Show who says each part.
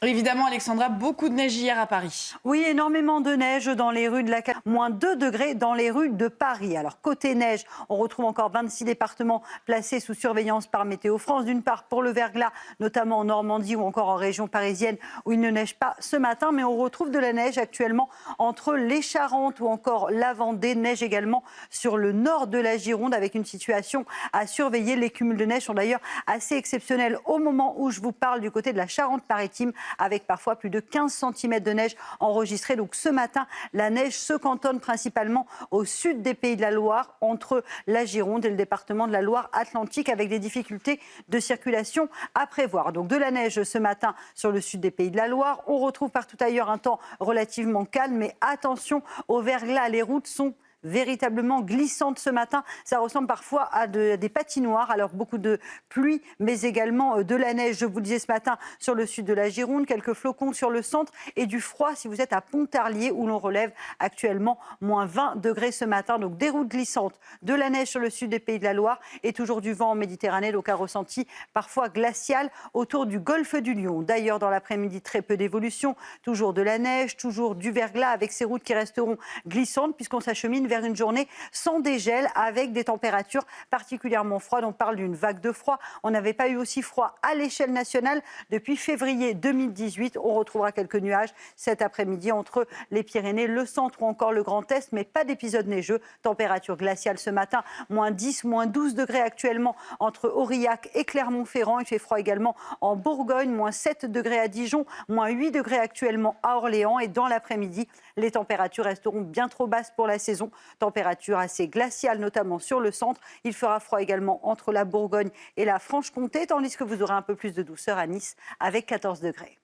Speaker 1: Évidemment, Alexandra, beaucoup de neige hier à Paris.
Speaker 2: Oui, énormément de neige dans les rues de la capitale, moins 2 degrés dans les rues de Paris. Alors côté neige, on retrouve encore 26 départements placés sous surveillance par Météo France. D'une part pour le verglas, notamment en Normandie ou encore en région parisienne où il ne neige pas ce matin, mais on retrouve de la neige actuellement entre les Charentes ou encore la Vendée. Neige également sur le nord de la Gironde avec une situation à surveiller. Les cumuls de neige sont d'ailleurs assez exceptionnels au moment où je vous parle du côté de la Charente-Maritime avec parfois plus de 15 centimètres de neige enregistrés. Donc ce matin, la neige se cantonne principalement au sud des Pays de la Loire, entre la Gironde et le département de la Loire-Atlantique, avec des difficultés de circulation à prévoir. Donc de la neige ce matin sur le sud des Pays de la Loire. On retrouve partout ailleurs un temps relativement calme, mais attention au verglas, les routes sont véritablement glissante ce matin. Ça ressemble parfois à des patinoires. Alors beaucoup de pluie, mais également de la neige. Je vous le disais ce matin sur le sud de la Gironde, quelques flocons sur le centre et du froid si vous êtes à Pontarlier où l'on relève actuellement moins 20 degrés ce matin. Donc des routes glissantes, de la neige sur le sud des Pays de la Loire et toujours du vent en Méditerranée, donc un ressenti parfois glacial autour du golfe du Lion. D'ailleurs, dans l'après-midi, très peu d'évolution. Toujours de la neige, toujours du verglas avec ces routes qui resteront glissantes puisqu'on s'achemine vers une journée sans dégel avec des températures particulièrement froides. On parle d'une vague de froid. On n'avait pas eu aussi froid à l'échelle nationale depuis février 2018. On retrouvera quelques nuages cet après-midi entre les Pyrénées, le centre ou encore le Grand Est, mais pas d'épisode neigeux. Température glaciale ce matin, moins 10, moins 12 degrés actuellement entre Aurillac et Clermont-Ferrand. Il fait froid également en Bourgogne, moins 7 degrés à Dijon, moins 8 degrés actuellement à Orléans. Et dans l'après-midi, les températures resteront bien trop basses pour la saison. Température assez glaciale, notamment sur le centre. Il fera froid également entre la Bourgogne et la Franche-Comté, tandis que vous aurez un peu plus de douceur à Nice avec 14 degrés.